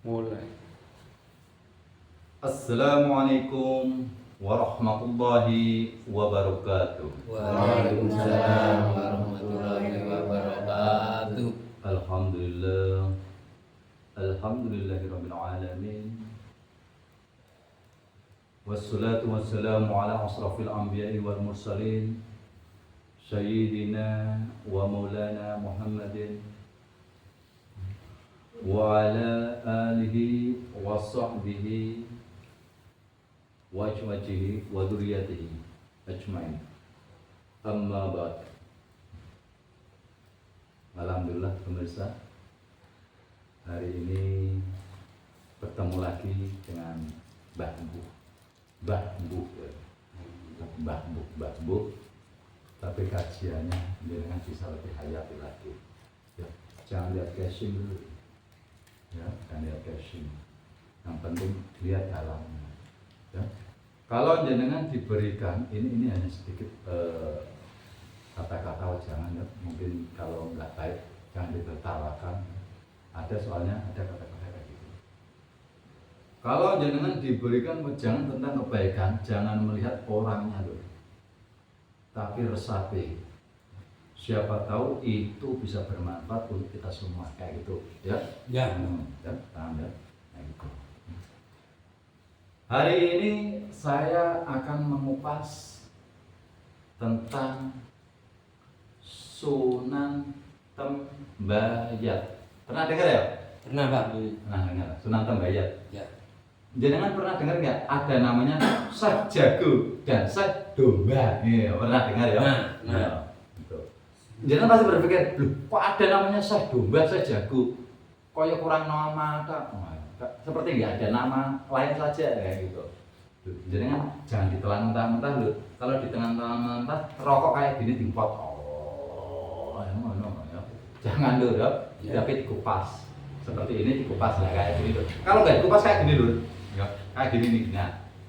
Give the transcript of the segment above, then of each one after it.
Mulai. Assalamualaikum warahmatullahi wabarakatuh. Waalaikumsalam warahmatullahi wabarakatuh. Alhamdulillah. Alhamdulillahirabbil alamin. Wassalatu wassalamu ala asrafil anbiya'i wal mursalin sayyidina wa maulana Muhammadin wa ala alihi wa sahbihi wa azwajihi wa dzurriyyatihi ajmain. Amma ba'd. Alhamdulillah pemirsa, hari ini bertemu lagi dengan Mbah Mbuh, tapi kajiannya dengan bisa lebih hayati lagi. Ya, jangan lihat casing dulu. Ya, jangan lihat casing. Yang penting lihat dalamnya. Ya. Kalau jenengan diberikan ini hanya sedikit kata-kata jangan ya. Mungkin kalau nggak baik jangan ditertawakan. Ada soalnya ada kata-kata kayak gitu. Kalau jenengan diberikan wejangan tentang kebaikan, jangan melihat orangnya loh, tapi resapi. Siapa tahu itu bisa bermanfaat untuk kita semua kayak gitu, ya? Ya, paham ya? Kayak gitu. Hari ini saya akan mengupas tentang Sunan Tembayat. Pernah dengar ya? Pernah, Pak? Pernah dengar Sunan Tembayat. Ya. Jenengan pernah dengar nggak ada namanya Syekh Jago dan Syekh Domba? Iya, pernah dengar ya? Nah. Gitu. Jenengan pasti berpikir, loh, kok ada namanya Syekh Domba, Syekh Jago? Kok kurang nama tak? Seperti nggak ada nama lain saja kayak gitu. Jenengan jangan ditelan mentah-mentah loh. Kalau ditelan mentah, rokok kayak gini dimpot. Jangan dulu ya, tapi dikupas. Seperti ini dikupas lah kayak gini loh. Kalau nggak dikupas kayak gini loh, ya, kayak gini nih.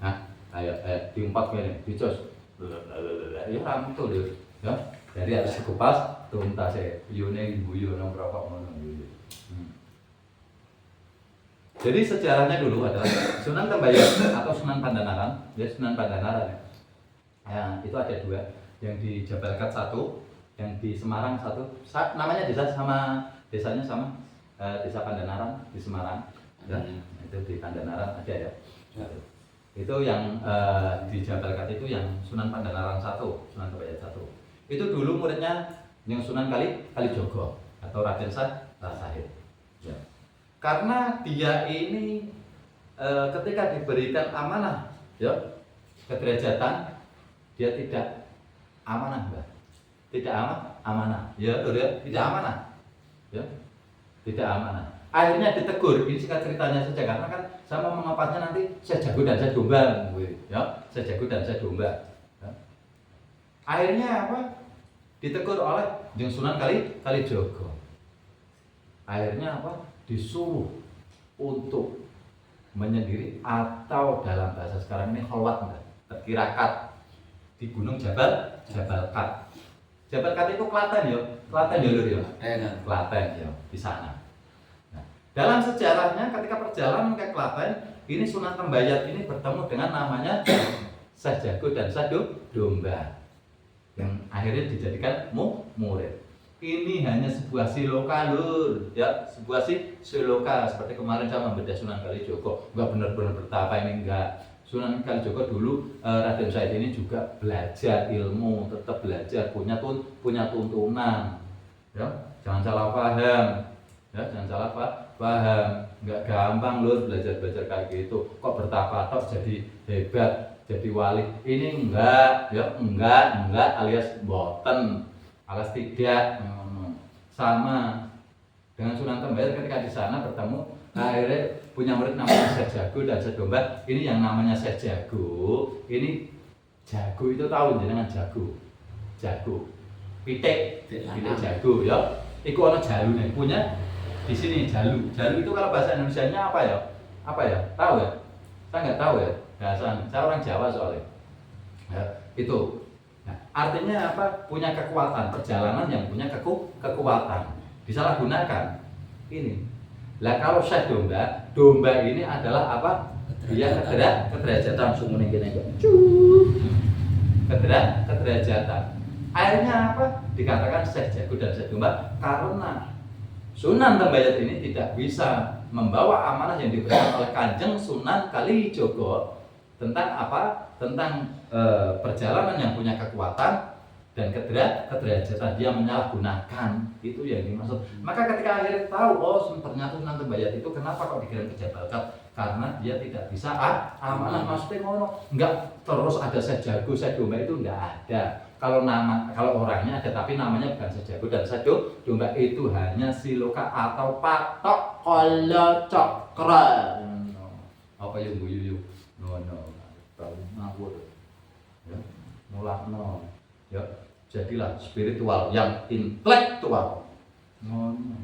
Nah, ayo diumpat gini, dicos. Ya ramu tuh loh, ya. Jadi harus dikupas, tuntas ya. Yune guyu nang rokok ngono. Jadi sejarahnya dulu adalah Sunan Tembayat atau Sunan Pandanaran, ya Sunan Pandanaran ya. Ya, itu ada dua, yang di Jabal Kat satu, yang di Semarang satu. Namanya desanya sama Desa Pandanaran di Semarang. Ya, itu di Pandanaran ada ya. Itu yang di Jabal Kat itu yang Sunan Pandanaran satu, Sunan Tembayat satu. Itu dulu muridnya yang Sunan Kalijogo atau Raden Sahid. Ya. Karena dia ini ketika diberikan amanah, ya, kederajatan, dia tidak amanah, Mbak. Tidak amanah. Ya, betul ya, tidak amanah. Ya. Tidak amanah. Akhirnya ditegur, ini singkat ceritanya saja karena kan saya mau mengapasnya nanti saya jago dan saya domba, ya, saya jago dan saya domba. Ya. Akhirnya apa? Ditegur oleh Jeng Sunan Kalijogo. Akhirnya apa? Disuruh untuk menyendiri atau dalam bahasa sekarang ini kholwat, terkirakat di Gunung Jabal Kat. Jabal Kat itu Klaten ya, Lur ya. Klaten ya, di sana. Nah, dalam sejarahnya ketika perjalanan ke Klaten, ini Sunan Tembayat ini bertemu dengan namanya Syekh Jago dan Syekh Domba, yang akhirnya dijadikan murid. Ini hanya sebuah siloka lur, ya, sebuah siloka seperti kemarin saya membedah Sunan Kalijogo, enggak benar-benar bertapa ini enggak. Sunan Kalijogo dulu Raden Said ini juga belajar ilmu, tetap belajar, punya tuntunan. Ya, jangan salah paham. Ya, jangan salah paham. Enggak gampang lur belajar kayak gitu. Kok bertapa tok jadi hebat, jadi wali. Ini enggak, ya, enggak alias boten. Alias tidak sama dengan Sunan Tembayat ketika di sana bertemu, akhirnya punya murid namanya Syekh Jago dan Syekh Domba. Ini yang namanya Syekh Jago, ini jago itu tahu jenengan jago pitik jago ya. Iku ana jalune punya di sini jalu itu kalau bahasa Indonesianya apa ya tahu ya? Saya nggak tahu ya bahasa, saya orang Jawa soalnya ya, itu. Nah, artinya apa? Punya kekuatan, perjalanan yang punya kekuatan. Disalahgunakan. Ini. Lah kalau syekh domba, domba ini adalah apa? Dia kederajatan sumune kene kok. Kederajatan. Akhirnya apa? Dikatakan syekh jago dan syekh domba karena Sunan Tambayat ini tidak bisa membawa amanah yang diberikan oleh Kanjeng Sunan Kalijogo tentang apa? Tentang perjalanan yang punya kekuatan dan kederajatan. Dia menyalahgunakan, itu yang dimaksud. Maka ketika akhirnya tahu, oh ternyata Sunan Tambayat itu kenapa kok dikirim ke Jabal Qat? Karena dia tidak bisa amanah, maksudnya ngono. Enggak terus ada Syekh Jago, Syekh Domba, itu enggak ada. Kalau orangnya ada tapi namanya bukan Syekh Jago dan Syekh Domba, itu hanya siloka atau patok kala cakra. Apa yang guyu ngono. Tahu ngawur. Ya, mulakno. Ya, jadilah spiritual yang intelektual. Ngono.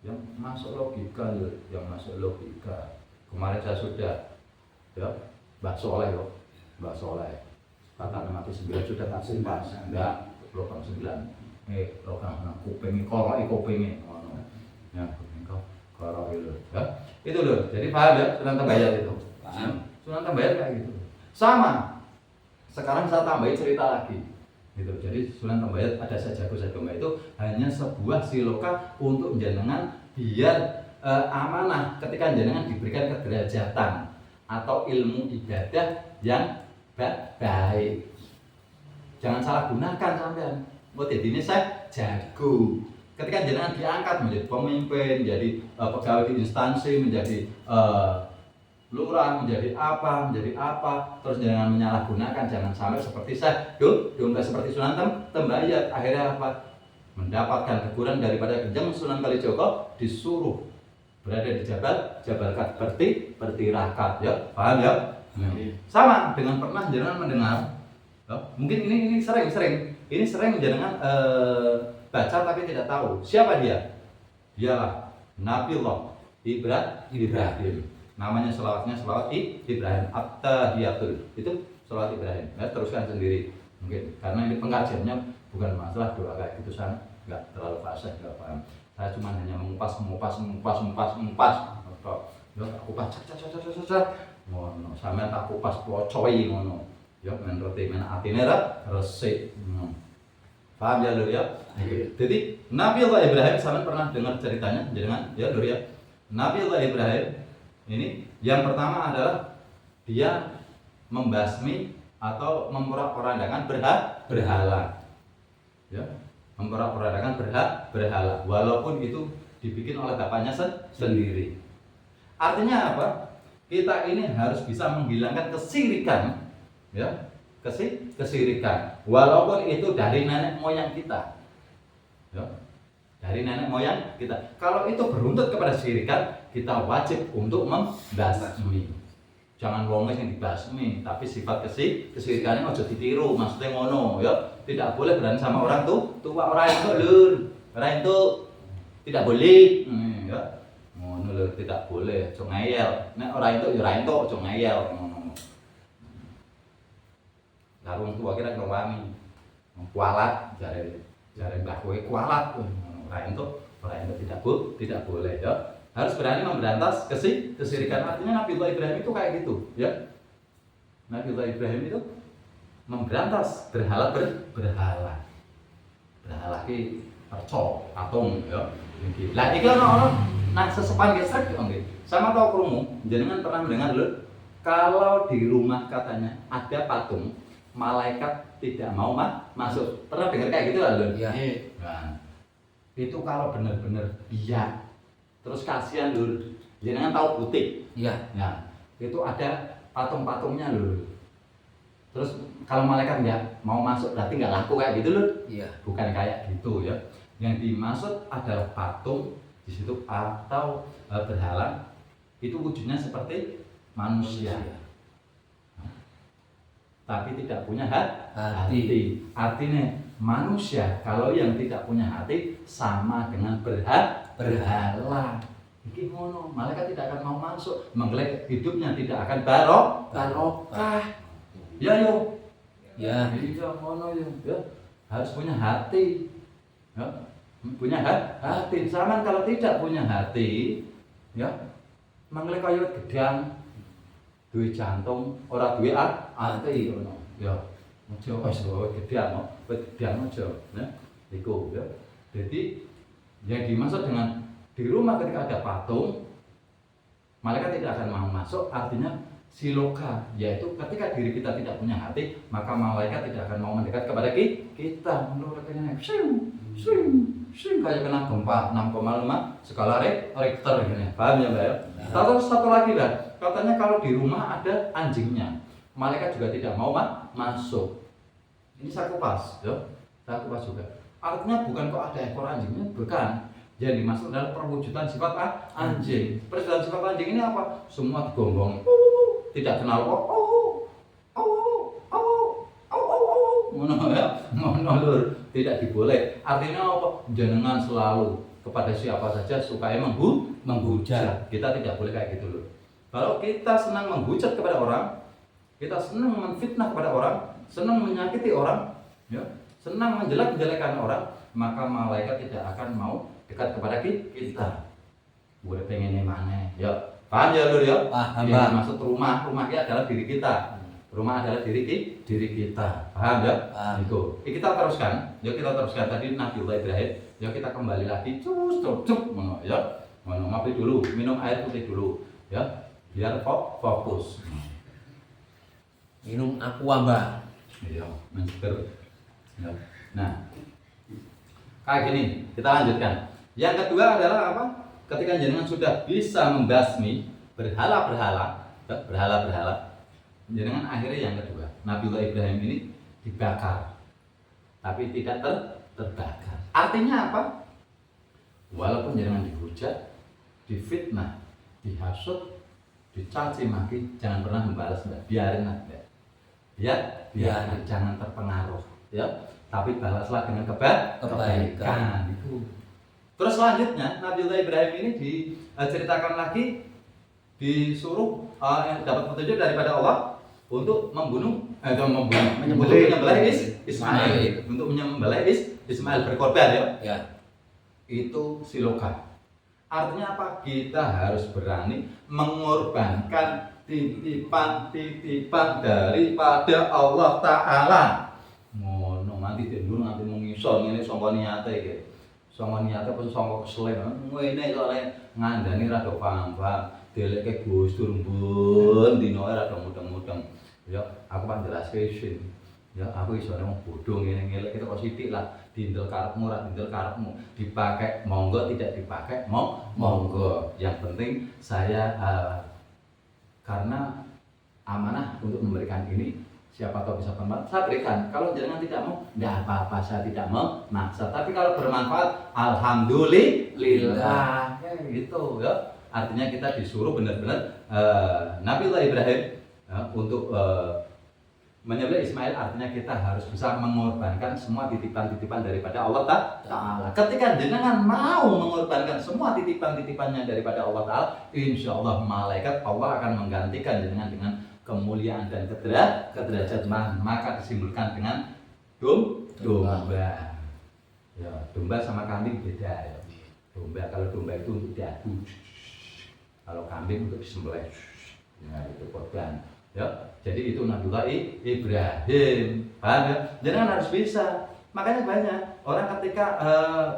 Yang masuk logika, yang masuk logika. Kemarin saya sudah, ya, Mbak Soleh loh, Mbak Soleh, kata mati 9 sudah tak simpan, enggak, logam 9, logam kupingnya, koroi kupingnya, ya, kuping koroi loh, ya, itu loh, jadi paham ya, Sunan Tambayat itu, paham, Sunan Tambayat kayak gitu, sama, sekarang saya tambahin cerita lagi, gitu, jadi Sunan Tambayat ada Syekh Jago, Syekh Domba itu hanya sebuah siloka untuk jenengan biar amanah ketika jenengan diberikan kederajatan atau ilmu ibadah yang baik. Jangan salah gunakan sampean. Oh, jadi ini saya jago. Ketika jenengan diangkat menjadi pemimpin, menjadi pegawai di instansi, menjadi lurah, menjadi apa, terus jangan menyalahgunakan, jangan sampai seperti saya, domba seperti Sunan Tambayat. Akhirnya apa? Mendapatkan teguran daripada Kanjeng Sunan Kalijogo, disuruh berada di Jabal Qat, bertirakat, ya, paham ya? Sama dengan pernah jenengan mendengar, ya, mungkin ini sering jenengan baca tapi tidak tahu siapa dia. Dialah Nabiullah Ibrahim. Namanya selawatnya selawat Ibrahim, At-Tahiyatul. Itu selawat Ibrahim. Ya, teruskan sendiri mungkin karena ini pengajiannya bukan masalah doa kayak gitu, saya nggak terlalu fasih, nggak paham. Saya cuma hanya mengupas, ya kupas, cak, ngono, sampe tak kupas pocoi ngono, ya men roti men atine resik, paham ya lur ya? Jadi Nabi Allah Ibrahim, sampean pernah dengar ceritanya, jangan ya lur ya. Nabi Allah Ibrahim ini yang pertama adalah dia membasmi atau memporak-porandakan berhala, ya. Memporak-porandakan berhala, walaupun itu dibikin oleh bapaknya sendiri. Artinya apa? Kita ini harus bisa menghilangkan kesirikan, ya, kesirikan, walaupun itu dari nenek moyang kita, ya, dari nenek moyang kita. Kalau itu beruntut kepada kesirikan, kita wajib untuk membasmi. Jangan wong sing dibasmi, tapi sifat kesirikannya ojo ditiru, maksudnya ngono, ya. Tidak boleh berani sama orang tua, orang itu lur, orang itu tidak boleh, ya. Ngono lur, tidak boleh, ojo ngeyel. Nek orang itu ya ora entuk, ojo ngeyel ngono. Lah wong tua kira ngewani. Kualat jare mbah kowe kualat, ora entuk tidak boleh, ya. Harus berani memberantas kesirikan. Artinya Nabiullah Ibrahim itu kayak gitu, ya. Nabiullah Ibrahim itu memberantas berhala ki perco patung, ya. Lah iki ono nang sesepan gesrek nggih. Sama tau krungu, jenengan pernah mendengar lho, kalau di rumah katanya ada patung, malaikat tidak mau masuk. Pernah dengar kayak gitu lho? Iya. Nah, itu kalau benar-benar biak. Terus kasihan lho, jenengan tahu butik? Iya. Nah, itu ada patung-patungnya lho. Terus kalau malaikat nggak mau masuk berarti nggak laku kayak gitu loh. Iya. Bukan kayak gitu, ya. Yang dimaksud adalah patung di situ atau berhala itu wujudnya seperti manusia. Tapi tidak punya hati. Artinya manusia kalau yang tidak punya hati sama dengan berhala. Iki ngono, malaikat tidak akan mau masuk, menggelek hidupnya tidak akan barokah. Ya yo. Ya, iya ngono yo. Ya, harus punya hati. Ya, punya hati. Sama kalau tidak punya hati, Ya. Mangkle kaya wit gedang. Duwe jantung, ora duwe ati ngono. Ya. Aja wis wit gedang, wit gedang aja. Nah, iku ya. Jadi yang dimaksud dengan di rumah ketika ada patung, malaikat tidak akan mau masuk, artinya siloka, yaitu ketika diri kita tidak punya hati, maka malaikat tidak akan mau mendekat kepada kita. Menurut katanya, kayak kena gempa 6,5 skala Richter gini. Paham ya, Mbak ya? Terus satu lagi lah, katanya kalau di rumah ada anjingnya, malaikat juga tidak mau masuk. Ini saya kupas, ya. Saya kupas juga. Artinya bukan kok ada ekor anjingnya, bukan. Yang dimaksud adalah perwujudan sifat anjing. Perwujudan sifat anjing ini apa? Semua digonggong. Tidak kenal ngono ya, ngono lur, tidak diboleh. Artinya apa? Jenengan selalu kepada siapa saja suka menghujat. Kita tidak boleh kayak gitu lur. Kalau kita senang menghujat kepada orang, kita senang menfitnah kepada orang, senang menyakiti orang, ya, senang menjelek-jelekan orang, maka malaikat tidak akan mau dekat kepada kita. Gue pengen mana? Ya, paham ya lur ya? Paham. Yang maksud rumah ini adalah diri kita. Rumah adalah diri kita. Paham ya? Itu. Kita teruskan. Ya kita teruskan tadi Nabiullah Ibrahim. Ya kita kembali lagi. Cus, ngono ya. Ngono ngopi dulu, minum air putih dulu. Ya, biar fokus. Minum aqua, Mbak. Iya, menseger. Ya. Nah, kayak gini, kita lanjutkan. Yang kedua adalah apa? Ketika jenengan sudah bisa membasmi berhala-berhala, jenengan akhirnya yang kedua, Nabiullah Ibrahim ini dibakar, tapi tidak terbakar. Artinya apa? Walaupun jenengan dihujat, difitnah, dihasut, dicaci maki, jangan pernah membalas, biarin aja. Biar jangan terpengaruh, ya. Tapi balaslah dengan kebaikan. Itu. Terus selanjutnya Nabiullah Ibrahim ini diceritakan lagi disuruh dapat petunjuk daripada Allah untuk menyembelih Ismail, untuk menyembelih Ismail berkorban ya. Itu siloka. Artinya apa? Kita harus berani mengorbankan titipan daripada Allah Ta'ala. Ngono nanti dulu nanti mengisor ngene sangka niate iki. Sangka niate apa sangka keselen. Ngene soalnya ngandani rada paham. Delekke Gus Dur mbun dino rada mudeng-mudeng. Ya, aku kan jelaske isin. Ya, aku iso wong bodho ngene-ngene kita kok sithik lah. Dindel karepmu ora dindel karepmu. Dipakai monggo, tidak dipakai monggo. Yang penting saya karena amanah untuk memberikan ini, siapa tahu bisa bermanfaat, saya berikan. Kalau jangan tidak mau, tidak apa-apa, saya tidak mau maksa. Tapi kalau bermanfaat, alhamdulillah. Gitu ya. Artinya kita disuruh benar-benar Nabiullah Ibrahim untuk menyembelih Ismail, artinya kita harus bisa mengorbankan semua titipan-titipan daripada Allah Ta'ala. Ketika jenengan mau mengorbankan semua titipan-titipannya daripada Allah Ta'ala, insya Allah malaikat Allah akan menggantikan jenengan dengan kemuliaan dan kederajatan. Maka disimpulkan dengan domba. Ya, domba sama kambing beda ya. Domba, kalau domba itu untuk diadu, kalau kambing untuk disembelih. Ya, itu korban. Ya, jadi itu Nabiullah Ibrahim. Paham ya? Jangan harus bisa. Makanya banyak orang ketika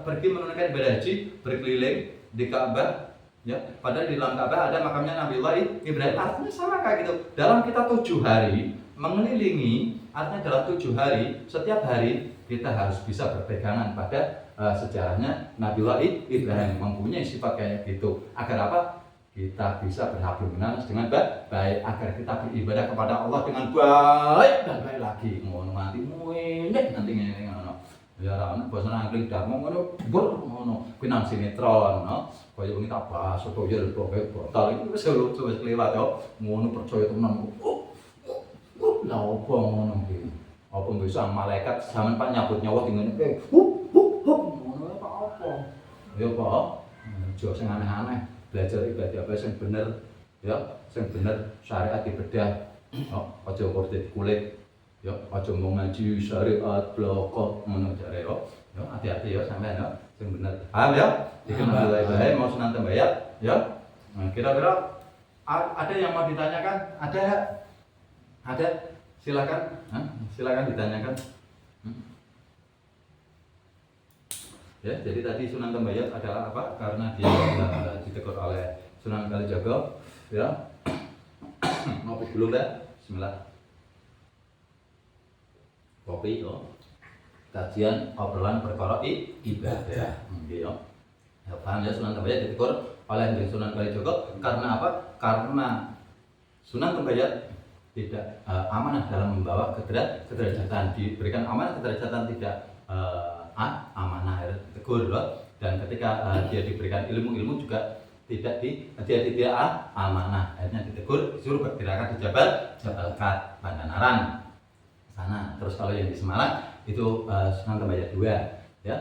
pergi menunaikan ibadah haji, berkeliling di Ka'bah, ya, padahal di dalam Ka'bah ada makamnya Nabiullah Ibrahim. Artinya sama kayak gitu. Dalam kita 7 hari mengelilingi, artinya dalam 7 hari, setiap hari kita harus bisa berpegangan pada sejarahnya Nabiullah Ibrahim, mempunyai sifat kayak gitu. Agar apa? Kita bisa berhablum minanas dengan baik, agar kita beribadah kepada Allah dengan baik dan baik lagi. Ngono nanti nanti ngono. Ya ana basa Angling Dharma ngono ngono pinang sinetron no. Kaya wingi tak bahas sedaya pokoke batal iki wis kelewat yo. Ngono percaya tenan. Lah opo ngono iki? Apa bisa malaikat sampean Pak nyabut nyawa dengan ngono apa? Ya Pak. Aja sing aneh-aneh. Belajar ibadah apa yang bener ya, yang bener syariat dibedah. Aja kok dadi kulit ya, aja mau ngaji syariat bloko ngono jare yo. Ya hati-hati ya sampean ya, sing bener. Paham ya? Iki Nabiullah Ibrahim mau senang tembayat ya. Nah, kira-kira ada yang mau ditanyakan? Ada? Silakan. Silakan ditanyakan. Ya, jadi tadi Sunan Tambayat adalah apa? Karena dia ditegur oleh Sunan Kalijaga, ya. Ngopi dulu Mbak. Bismillah. Kopi, yo. Kajian obrolan perkara ibadah. Nggih, yo. Ya, paham ya, Sunan Tambayat ditegur oleh Sunan Kalijaga karena apa? Karena Sunan Tambayat tidak amanah dalam membawa kederajatan, diberikan amanah kederajatan tidak amanah, tegur loh. Dan ketika dia diberikan ilmu juga tidak amanah, akhirnya ditegur, disuruh bergerakan di Jabal Kat Pandanaran sana. Terus kalau yang di Semarang itu Sunan Tambayat 2, ya,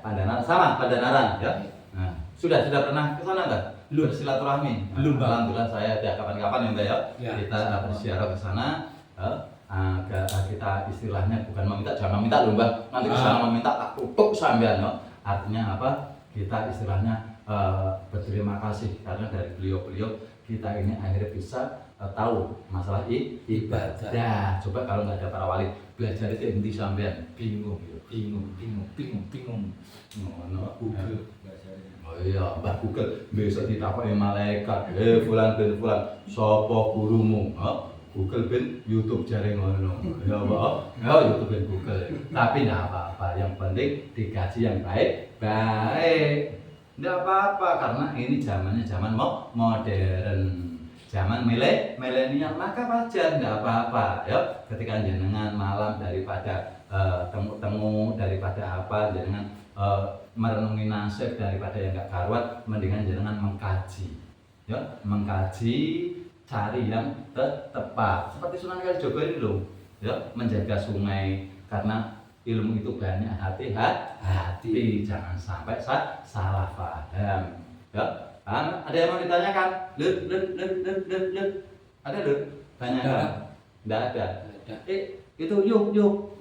Pandanaran sama Pandanaran, ya. Nah, sudah pernah ke sana enggak? Bersilaturahmi. Belum, Pak. Alhamdulillah saya ya kapan-kapan ya Mbak ya. Ya. Kita berziarah ke sana. Kita istilahnya bukan meminta, jangan meminta loh Mbak. Nanti ke sana meminta tak tutup sampean no. Artinya apa? Kita istilahnya berterima kasih karena dari beliau-beliau kita ini akhirnya bisa tahu masalah ibadah. Coba kalau nggak ada para wali belajar itu inti sampean bingung. No. Google. Oh iya, Mbah Google besok ditakoki malaikat. Fulan bin fulan, sapa gurumu? Google bin YouTube jare ngono. Ya apa? Ya YouTube bin Google. Tapi enggak apa-apa, yang penting dikaji yang baik. Enggak apa-apa karena ini zamannya zaman modern. Zaman milenial, maka wajar enggak apa-apa ya. Ketika jenengan malam daripada temu daripada apa jenengan merenungi nasib daripada yang enggak karuan, mendingan jenengan mengkaji. Ya, mengkaji, cari yang tepat. Seperti Sunan Kalijaga ini loh, ya, menjaga sungai karena ilmu itu banyak hati-hati, jangan sampai salah paham. Ya, ada yang mau ditanyakan? Ada lur? Tanyakan? Tidak ada. Itu yuk.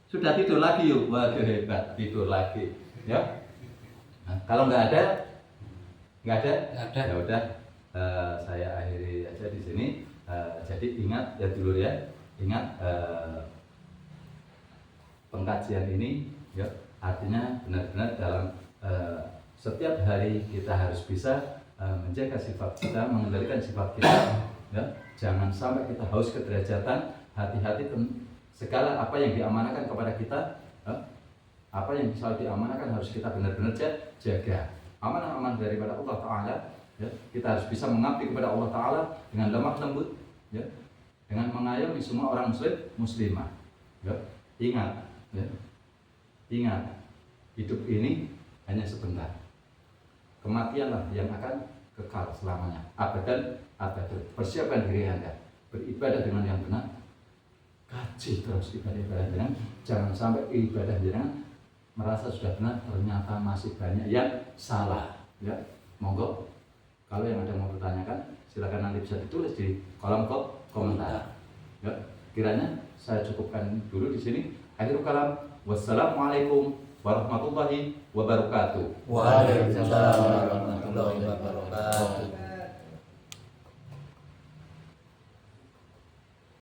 Sudah tidur lagi yuk. Waduh hebat, tidur lagi. Ya. Nah, kalau nggak ada, ya udah. Saya akhiri aja di sini. Jadi ingat ya dulu ya, pengkajian ini ya artinya benar-benar dalam setiap hari kita harus bisa menjaga sifat kita, mengendalikan sifat kita, ya. Jangan sampai kita haus kederajatan, hati-hati segala apa yang diamanahkan kepada kita, ya. Apa yang bisa diamanahkan harus kita benar-benar jaga. Amanah-amanah daripada Allah Ta'ala, ya. Kita harus bisa mengabdi kepada Allah Ta'ala dengan lemah lembut, ya. Dengan mengayomi semua orang muslimah, ya. Ingat, hidup ini hanya sebentar. Kematianlah yang akan kekal selamanya, abadan. Persiapkan diri Anda beribadah dengan yang benar, kaji terus ibadah dengan, jangan sampai ibadah dengan merasa sudah benar ternyata masih banyak yang salah, ya. Monggo kalau yang ada mau bertanyakan silakan nanti bisa ditulis di kolom komentar, ya. Kiranya saya cukupkan dulu di sini. Akhirul kalam, wassalamualaikum warahmatullahi wabarakatuh. Waalaikumsalam warahmatullahi wabarakatuh.